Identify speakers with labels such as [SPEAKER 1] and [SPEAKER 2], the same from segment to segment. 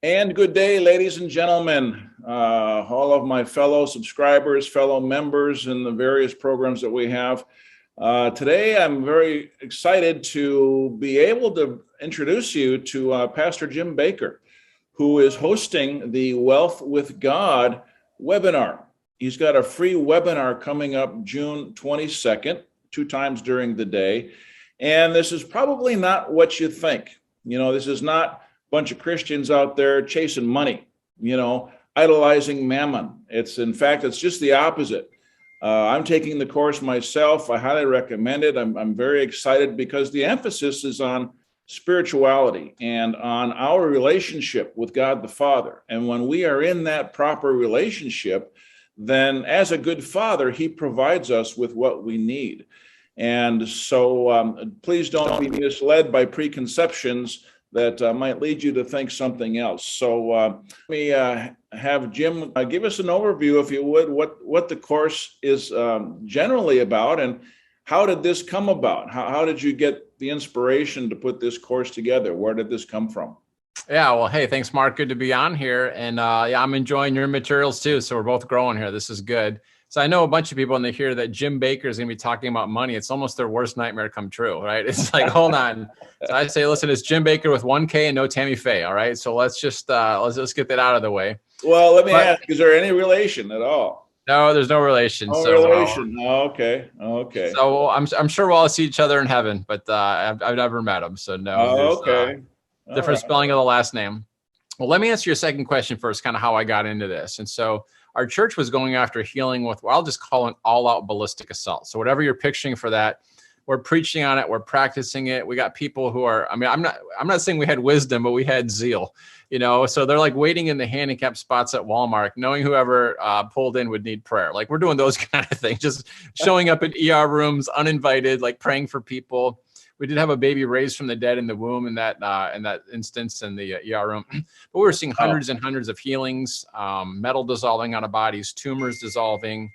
[SPEAKER 1] And good day, ladies and gentlemen, all of my fellow subscribers, fellow members in the various programs that we have. Today, I'm very excited to be able to introduce you to Pastor Jim Bakker, who is hosting the Wealth with God webinar. He's got a free webinar coming up June 22nd, 2 times during the day. And this is probably not what you think. This is not bunch of Christians out there chasing money, idolizing mammon. It's just the opposite. I'm taking the course myself. I highly recommend it. I'm very excited because the emphasis is on spirituality and on our relationship with God the Father. And when we are in that proper relationship, then as a good father, he provides us with what we need. And so please don't be misled by preconceptions that might lead you to think something else. So let me have Jim give us an overview, if you would, what the course is generally about, and how did this come about? How did you get the inspiration to put this course together? Where did this come from?
[SPEAKER 2] Yeah, well, hey, thanks, Mark. Good to be on here. And I'm enjoying your materials too. So we're both growing here. This is good. So I know a bunch of people when they hear that Jim Bakker is going to be talking about money, it's almost their worst nightmare come true, right? It's like, hold on. So I say, listen, it's Jim Bakker with 1K and no Tammy Faye. All right. So let's just get that out of the way.
[SPEAKER 1] Well, let me ask, is there any relation at all?
[SPEAKER 2] No, there's no relation.
[SPEAKER 1] No relation. Okay.
[SPEAKER 2] So I'm sure we'll all see each other in heaven, but I've never met him. So no.
[SPEAKER 1] Okay.
[SPEAKER 2] Different spelling of the last name. Well, let me answer your second question first, kind of how I got into this. And so our church was going after healing with, well, I'll just call it all-out ballistic assault. So whatever you're picturing for that, we're preaching on it, we're practicing it. We got people who are, I'm not saying we had wisdom, but we had zeal, so they're like waiting in the handicapped spots at Walmart, knowing whoever pulled in would need prayer. Like we're doing those kind of things, just showing up in ER rooms, uninvited, like praying for people. We did have a baby raised from the dead in the womb in that instance in the ER room. But we were seeing hundreds and hundreds of healings, metal dissolving out of bodies, tumors dissolving.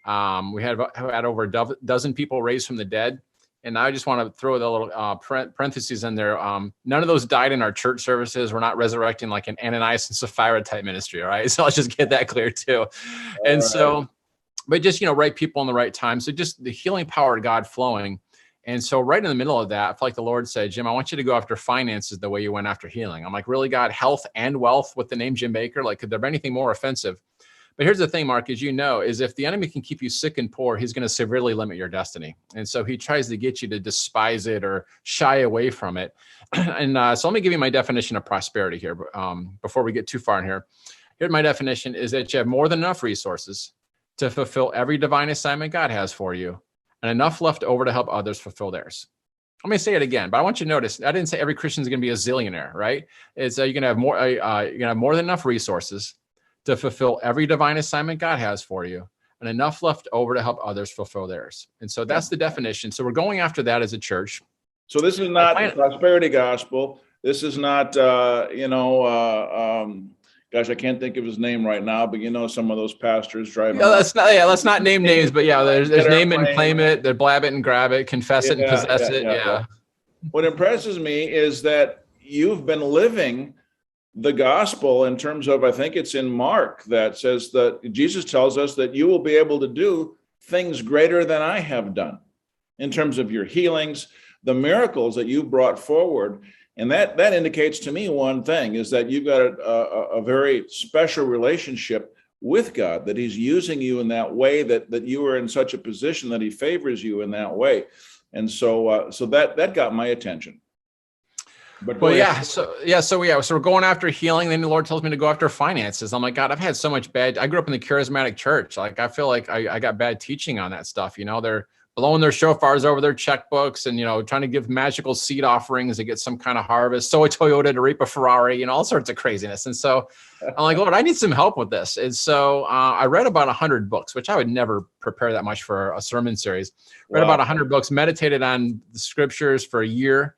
[SPEAKER 2] We had over a dozen people raised from the dead. And I just want to throw the little parentheses in there. None of those died in our church services. We're not resurrecting like an Ananias and Sapphira type ministry, all right? So let's just get that clear too. But just, right people in the right time. So just the healing power of God flowing. And so right in the middle of that, I feel like the Lord said, Jim, I want you to go after finances the way you went after healing. I'm like, really, God, health and wealth with the name Jim Bakker? Like, could there be anything more offensive? But here's the thing, Mark, as you know, is if the enemy can keep you sick and poor, he's going to severely limit your destiny. And so he tries to get you to despise it or shy away from it. And so let me give you my definition of prosperity here before we get too far in here. Here's my definition is that you have more than enough resources to fulfill every divine assignment God has for you, and enough left over to help others fulfill theirs. Let me say it again, but I want you to notice, I didn't say every Christian is going to be a zillionaire, right? It's you're going to have more than enough resources to fulfill every divine assignment God has for you, and enough left over to help others fulfill theirs. And so that's the definition. So we're going after that as a church.
[SPEAKER 1] So this is not the prosperity gospel. This is not, gosh, I can't think of his name right now, but some of those pastors driving.
[SPEAKER 2] Let's not name names, but there's name it and claim it, they blab it and grab it, confess it and possess it. Yeah.
[SPEAKER 1] What impresses me is that you've been living the gospel in terms of, I think it's in Mark that says that Jesus tells us that you will be able to do things greater than I have done in terms of your healings, the miracles that you brought forward. And that indicates to me one thing is that you've got a very special relationship with God, that he's using you in that way, that you are in such a position that he favors you in that way. And so that got my attention. But
[SPEAKER 2] so we're going after healing. Then the Lord tells me to go after finances. I'm like, God, I've had so much bad. I grew up in the charismatic church. Like, I feel like I got bad teaching on that stuff. They're blowing their shofars over their checkbooks and, trying to give magical seed offerings to get some kind of harvest. Sow a Toyota to reap a Ferrari, all sorts of craziness. And so I'm like, Lord, I need some help with this. And so I read about 100 books, which I would never prepare that much for a sermon series. Read about 100 books, meditated on the scriptures for a year.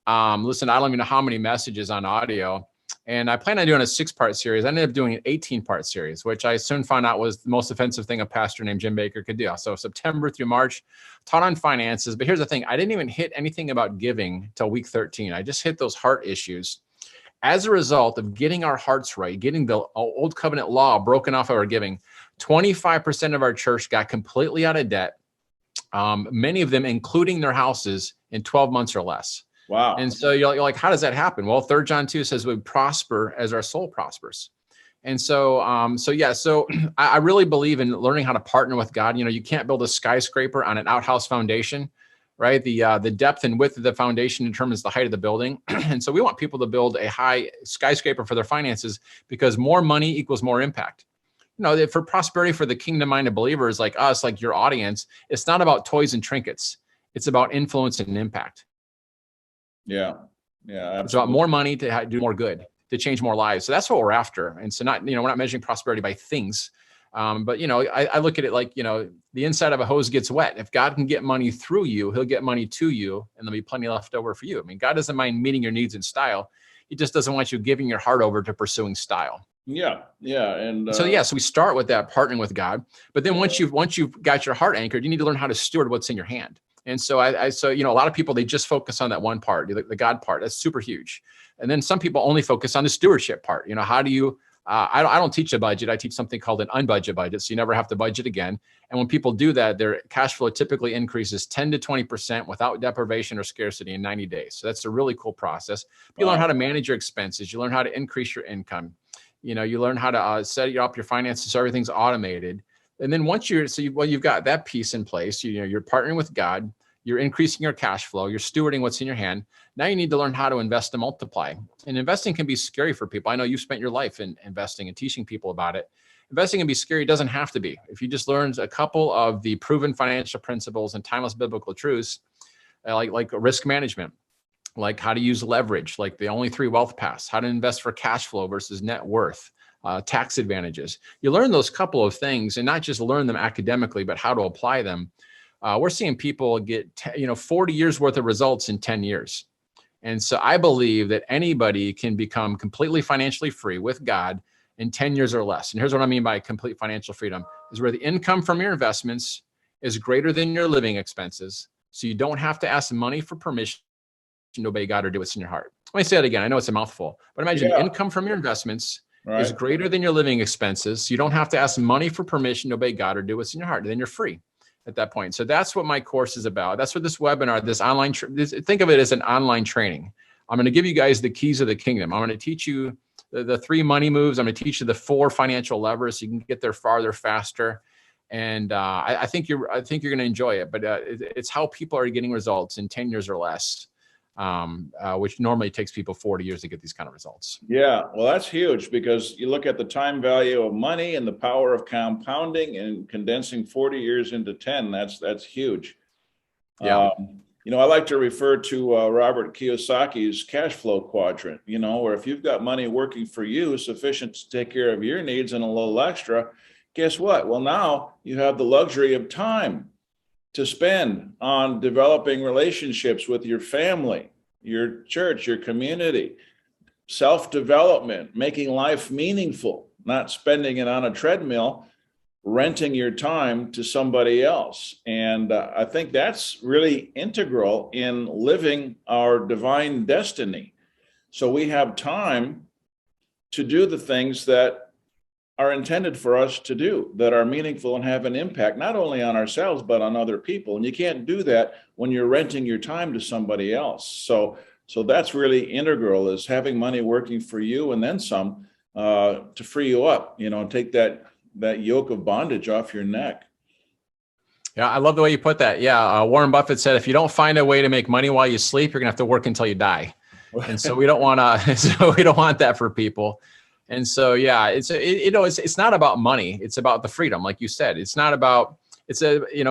[SPEAKER 2] Listen, I don't even know how many messages on audio. And I plan on doing a 6-part series. I ended up doing an 18-part series, which I soon found out was the most offensive thing a pastor named Jim Bakker could do. So September through March, taught on finances. But here's the thing. I didn't even hit anything about giving till week 13. I just hit those heart issues. as a result of getting our hearts right, getting the old covenant law broken off of our giving, 25% of our church got completely out of debt. Many of them, including their houses, in 12 months or less.
[SPEAKER 1] Wow.
[SPEAKER 2] And so you're like, how does that happen? Well, 3 John 2 says we prosper as our soul prospers. And so, so I really believe in learning how to partner with God. You can't build a skyscraper on an outhouse foundation, right? The depth and width of the foundation determines the height of the building. And so we want people to build a high skyscraper for their finances, because more money equals more impact. For prosperity, for the kingdom-minded believers like us, like your audience, it's not about toys and trinkets. It's about influence and impact.
[SPEAKER 1] Yeah. Absolutely.
[SPEAKER 2] It's about more money to do more good, to change more lives. So that's what we're after. And so we're not measuring prosperity by things. But I look at it like, the inside of a hose gets wet. If God can get money through you, he'll get money to you, and there'll be plenty left over for you. I mean, God doesn't mind meeting your needs in style. He just doesn't want you giving your heart over to pursuing style.
[SPEAKER 1] Yeah. And
[SPEAKER 2] so we start with that, partnering with God. But then once you've got your heart anchored, you need to learn how to steward what's in your hand. And so a lot of people, they just focus on that one part, the God part. That's super huge. And then some people only focus on the stewardship part. How do you, I don't teach a budget. I teach something called an unbudgeted budget. So you never have to budget again. And when people do that, their cash flow typically increases 10 to 20% without deprivation or scarcity in 90 days. So that's a really cool process. You learn how to manage your expenses. You learn how to increase your income. You learn how to set up your finances so everything's automated. And then once you've got that piece in place, you're partnering with God, you're increasing your cash flow, you're stewarding what's in your hand. Now you need to learn how to invest and multiply. And investing can be scary for people. I know you've spent your life in investing and teaching people about it. Investing can be scary. It doesn't have to be. If you just learn a couple of the proven financial principles and timeless biblical truths, like risk management, like how to use leverage, like the only 3 wealth paths, how to invest for cash flow versus net worth, tax advantages. You learn those couple of things, and not just learn them academically, but how to apply them. We're seeing people get 40 years worth of results in 10 years. And so I believe that anybody can become completely financially free with God in 10 years or less. And here's what I mean by complete financial freedom: is where the income from your investments is greater than your living expenses. So you don't have to ask money for permission to obey God or do what's in your heart. Let me say it again. I know it's a mouthful, but imagine the income from your investments is greater than your living expenses. So you don't have to ask money for permission to obey God or do what's in your heart. Then you're free at that point. So that's what my course is about. That's what this webinar, this online, think of it as an online training. I'm going to give you guys the keys of the kingdom. I'm going to teach you the 3 money moves. I'm going to teach you the 4 financial levers so you can get there farther, faster. And I think you're going to enjoy it. But it's how people are getting results in 10 years or less, which normally takes people 40 years to get these kind of results.
[SPEAKER 1] Yeah, well, that's huge, because you look at the time value of money and the power of compounding and condensing 40 years into 10. That's huge.
[SPEAKER 2] Yeah.
[SPEAKER 1] I like to refer to Robert Kiyosaki's cash flow quadrant, where if you've got money working for you sufficient to take care of your needs and a little extra, guess what? Well, now you have the luxury of time to spend on developing relationships with your family, your church, your community, self-development, making life meaningful, not spending it on a treadmill, renting your time to somebody else. And I think that's really integral in living our divine destiny. So we have time to do the things that are intended for us to do, that are meaningful and have an impact, not only on ourselves, but on other people. And you can't do that when you're renting your time to somebody else. So that's really integral, is having money working for you and then some to free you up, take that yoke of bondage off your neck.
[SPEAKER 2] Yeah, I love the way you put that. Yeah, Warren Buffett said, if you don't find a way to make money while you sleep, you're gonna have to work until you die. And so we don't want that for people. And so, yeah, it's not about money. It's about the freedom. Like you said, it's not about,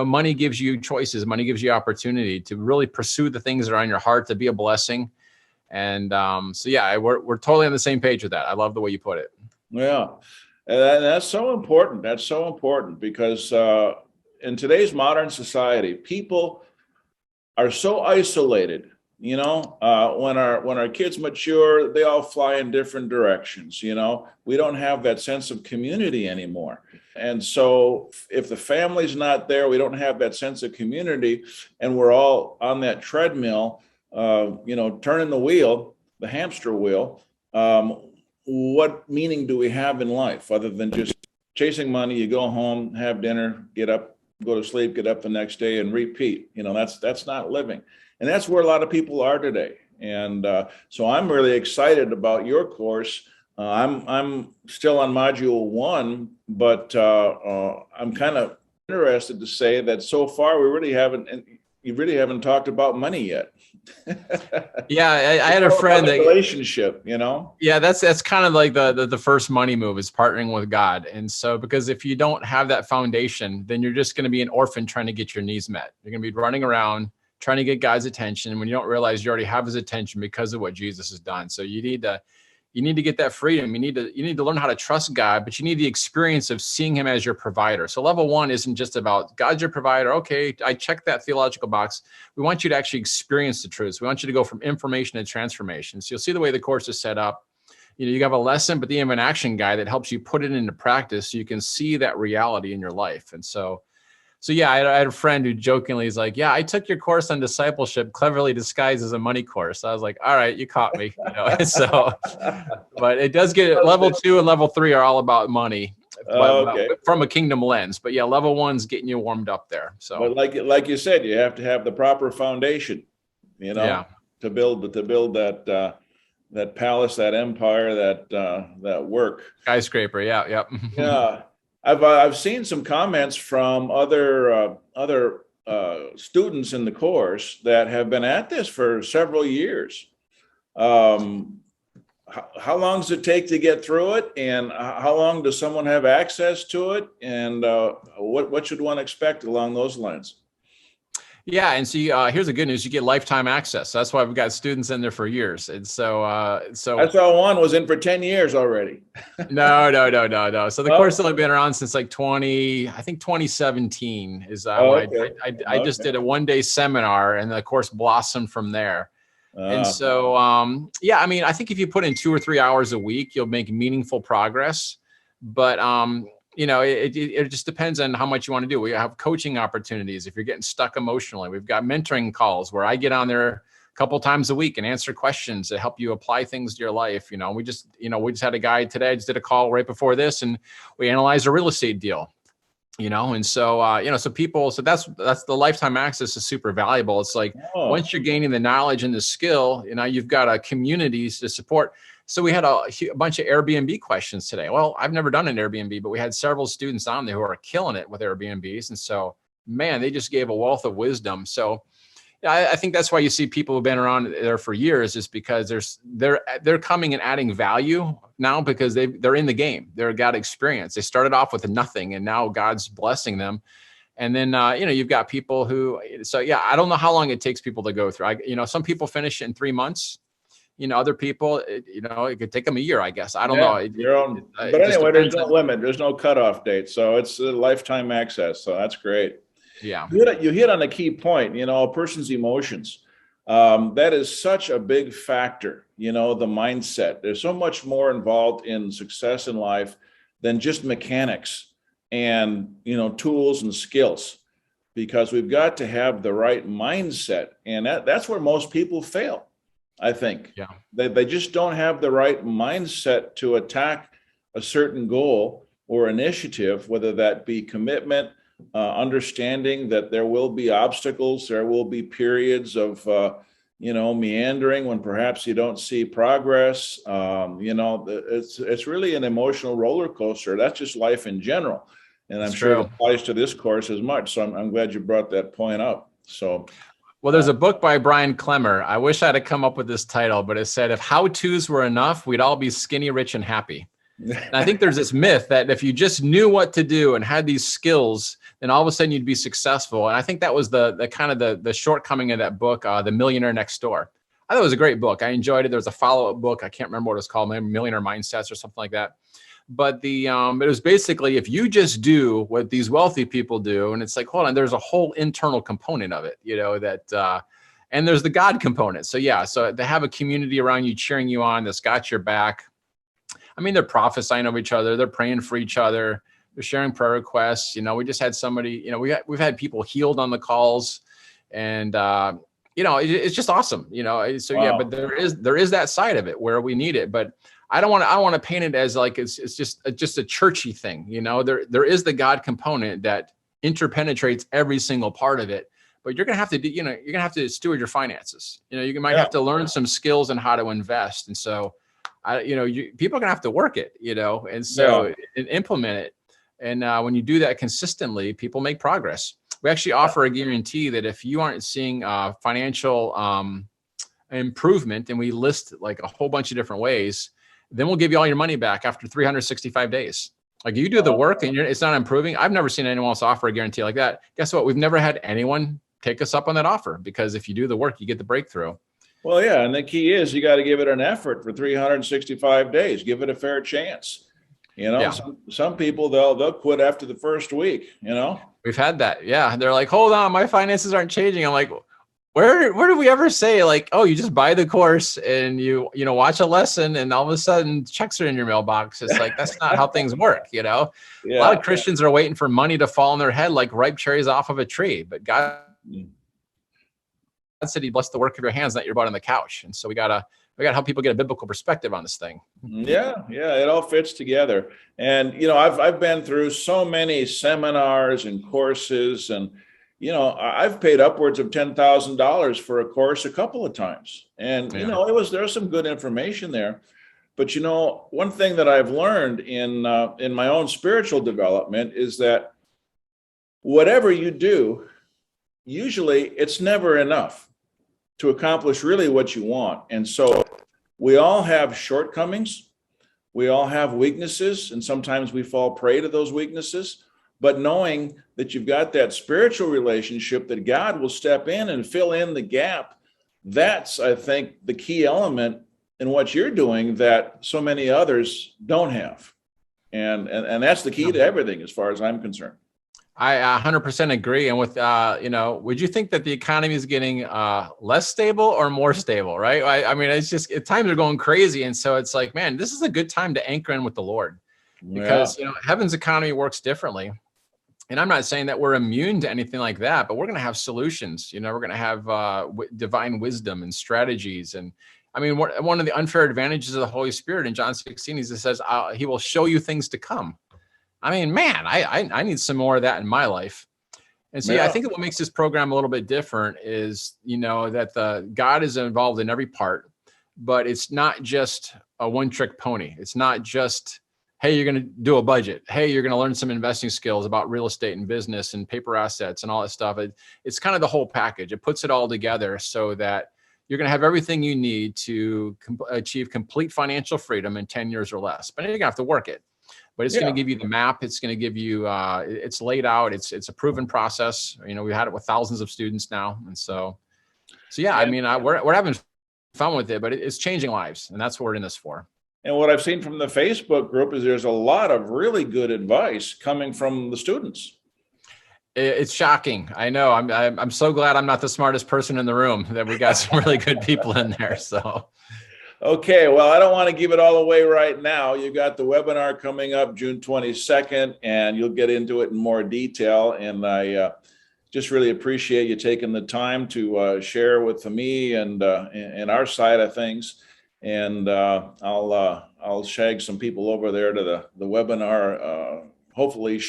[SPEAKER 2] money gives you choices. Money gives you opportunity to really pursue the things that are on your heart, to be a blessing. And we're totally on the same page with that. I love the way you put it.
[SPEAKER 1] Yeah. And that's so important. That's so important, because in today's modern society, people are so isolated. When our kids mature, they all fly in different directions. We don't have that sense of community anymore. And so if the family's not there, we don't have that sense of community, and we're all on that treadmill, turning the wheel, the hamster wheel. what meaning do we have in life other than just chasing money? You go home, have dinner, get up, go to sleep, get up the next day, and repeat. That's not living, and that's where a lot of people are today. And so I'm really excited about your course. I'm still on module 1, but I'm kind of interested to say that so far you really haven't talked about money yet.
[SPEAKER 2] Yeah, I had a friend that
[SPEAKER 1] relationship,
[SPEAKER 2] Yeah, that's kind of like the first money move is partnering with God. And so, because if you don't have that foundation, then you're just going to be an orphan trying to get your needs met. You're going to be running around trying to get God's attention when you don't realize you already have his attention because of what Jesus has done. So you need to get that freedom. You need to learn how to trust God, but you need the experience of seeing him as your provider. So level 1 isn't just about God's your provider. Okay, I checked that theological box. We want you to actually experience the truths. We want you to go from information to transformation. So you'll see the way the course is set up. You have a lesson, but then you have an action guide that helps you put it into practice so you can see that reality in your life. And so yeah, I had a friend who jokingly is like, yeah, I took your course on discipleship, cleverly disguised as a money course. I was like, all right, you caught me. So, but it does get level 2 and level 3 are all about money,
[SPEAKER 1] okay.
[SPEAKER 2] From a kingdom lens. But yeah, level 1's getting you warmed up there. So,
[SPEAKER 1] but like you said, you have to have the proper foundation, to build that palace, that empire, that work.
[SPEAKER 2] Skyscraper, yeah, yep.
[SPEAKER 1] Yeah. I've seen some comments from other students in the course that have been at this for several years. How long does it take to get through it, and how long does someone have access to it, and what should one expect along those lines?
[SPEAKER 2] Yeah, and so here's the good news: you get lifetime access. So that's why we've got students in there for years. And so I
[SPEAKER 1] saw one was in for 10 years already.
[SPEAKER 2] No. So the course has only been around since like 2017 is
[SPEAKER 1] okay.
[SPEAKER 2] I just did a 1-day seminar, and the course blossomed from there. And so yeah, I mean, I think if you put in 2 or 3 hours a week, you'll make meaningful progress. But it just depends on how much you want to do. We have coaching opportunities. If you're getting stuck emotionally, we've got mentoring calls where I get on there a couple times a week and answer questions to help you apply things to your life. We just had a guy today. I just did a call right before this, and we analyzed a real estate deal. And so so people, so that's the lifetime access is super valuable. It's like once you're gaining the knowledge and the skill, you've got a communities to support. So we had a bunch of Airbnb questions today. Well, I've never done an Airbnb, but we had several students on there who are killing it with Airbnbs. And so, man, they just gave a wealth of wisdom. So I think that's why you see people who've been around there for years, is because they're coming and adding value now because they're in the game. They've got experience. They started off with nothing, and now God's blessing them. And then, you've got people who, so yeah, I don't know how long it takes people to go through. Some people finish it in 3 months. Other people, it could take them a year, I guess. I don't know.
[SPEAKER 1] But anyway, there's no limit. There's no cutoff date. So it's a lifetime access. So that's great.
[SPEAKER 2] Yeah.
[SPEAKER 1] You hit on a key point, a person's emotions. That is such a big factor, the mindset. There's so much more involved in success in life than just mechanics and, tools and skills, because we've got to have the right mindset. And that's where most people fail, I think.
[SPEAKER 2] Yeah.
[SPEAKER 1] They just don't have the right mindset to attack a certain goal or initiative, whether that be commitment, understanding that there will be obstacles, there will be periods of, meandering when perhaps you don't see progress. It's really an emotional roller coaster. That's just life in general. And I'm sure it applies to this course as much. So I'm glad you brought that point up. So.
[SPEAKER 2] Well, there's a book by Brian Clemmer. I wish I'd have come up with this title, but it said, if how-tos were enough, we'd all be skinny, rich, and happy. And I think there's this myth that if you just knew what to do and had these skills, then all of a sudden you'd be successful. And I think that was the kind of the shortcoming of that book, The Millionaire Next Door. I thought it was a great book. I enjoyed it. There was a follow-up book. I can't remember what it was called, maybe Millionaire Mindsets or something like that. But it was basically, if you just do what these wealthy people do, and it's like, hold on, there's a whole internal component of it, and there's the God component. So yeah, so to have a community around you cheering you on, that's got your back. I mean, they're prophesying over each other. They're praying for each other. They're sharing prayer requests. We just had somebody, we've had people healed on the calls, and it's just awesome, so yeah, but
[SPEAKER 1] Wow.
[SPEAKER 2] there is that side of it where we need it, but I don't want to paint it as like it's just a churchy thing. There is the God component that interpenetrates every single part of it, but you're gonna have to do, you're gonna have to steward your finances. You might
[SPEAKER 1] Yeah.
[SPEAKER 2] have to learn some skills on how to invest, and so people are gonna have to work it, and
[SPEAKER 1] Yeah.
[SPEAKER 2] so and implement it. And when you do that consistently, people make progress. We actually offer a guarantee that if you aren't seeing financial improvement, and we list like a whole bunch of different ways, then we'll give you all your money back after 365 days. Like you do the work and it's not improving. I've never seen anyone else offer a guarantee like that. Guess what? We've never had anyone take us up on that offer, because if you do the work, you get the breakthrough.
[SPEAKER 1] Well, yeah, and the key is you got to give it an effort for 365 days. Give it a fair chance.
[SPEAKER 2] Yeah.
[SPEAKER 1] Some people they'll quit after the first week.
[SPEAKER 2] We've had that. Yeah. They're like, hold on, my finances aren't changing. I'm like, where did we ever say like, oh, you just buy the course and you watch a lesson and all of a sudden checks are in your mailbox? It's like, that's not how things work. A lot
[SPEAKER 1] Yeah.
[SPEAKER 2] of Christians are waiting for money to fall on their head like ripe cherries off of a tree, but God said he blessed the work of your hands, not your butt on the couch. And so we gotta help people get a biblical perspective on this thing.
[SPEAKER 1] Yeah, it all fits together. And I've been through so many seminars and courses, and I've paid upwards of $10,000 for a course a couple of times. And there's some good information there. But one thing that I've learned in my own spiritual development is that whatever you do, usually it's never enough to accomplish really what you want. And so we all have shortcomings. We all have weaknesses, and sometimes we fall prey to those weaknesses. But knowing that you've got that spiritual relationship, that God will step in and fill in the gap, that's, I think, the key element in what you're doing that so many others don't have. And that's the key to everything as far as I'm concerned.
[SPEAKER 2] I 100% agree. And with, would you think that the economy is getting less stable or more stable, right? I mean, it's just, times are going crazy. And so it's like, man, this is a good time to anchor in with the Lord, because, heaven's economy works differently. And I'm not saying that we're immune to anything like that, but we're going to have solutions. We're going to have divine wisdom and strategies. And I mean, one of the unfair advantages of the Holy Spirit in John 16 is it says he will show you things to come. I mean, man, I need some more of that in my life. And so, I think what makes this program a little bit different is, that God is involved in every part, but it's not just a one-trick pony. It's not just, hey, you're going to do a budget. Hey, you're going to learn some investing skills about real estate and business and paper assets and all that stuff. It's kind of the whole package. It puts it all together so that you're going to have everything you need to achieve complete financial freedom in 10 years or less. But you're going to have to work it. But it's going to give you the map. It's going to give you, it's laid out. It's a proven process. We've had it with thousands of students now. And so yeah, I mean, we're having fun with it, but it's changing lives. And that's what we're in this for.
[SPEAKER 1] And what I've seen from the Facebook group is there's a lot of really good advice coming from the students.
[SPEAKER 2] It's shocking. I know. I'm so glad I'm not the smartest person in the room, that we got some really good people in there. So.
[SPEAKER 1] Okay, well, I don't want to give it all away right now. You got the webinar coming up June 22nd, and you'll get into it in more detail. And I just really appreciate you taking the time to share with me and our side of things. And I'll shag some people over there to the webinar. Hopefully,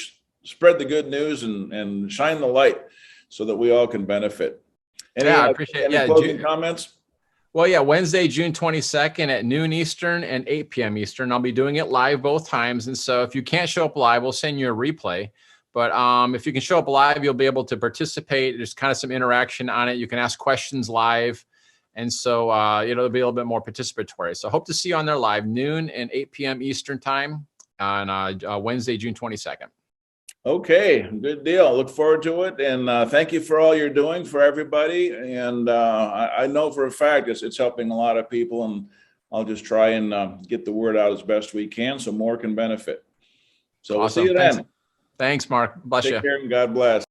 [SPEAKER 1] spread the good news and shine the light so that we all can benefit.
[SPEAKER 2] I appreciate it.
[SPEAKER 1] Any closing comments?
[SPEAKER 2] Well, yeah, Wednesday, June 22nd at noon Eastern and 8 p.m. Eastern. I'll be doing it live both times. And so if you can't show up live, we'll send you a replay. But if you can show up live, you'll be able to participate. There's kind of some interaction on it. You can ask questions live. And so it'll be a little bit more participatory. So hope to see you on there live, noon and 8 p.m. Eastern time on Wednesday, June 22nd.
[SPEAKER 1] Okay, good deal. Look forward to it. And thank you for all you're doing for everybody. And I know for a fact it's helping a lot of people. And I'll just try and get the word out as best we can so more can benefit. So
[SPEAKER 2] awesome.
[SPEAKER 1] We'll see you then.
[SPEAKER 2] Thanks, Mark. Bless you.
[SPEAKER 1] Take care and God bless.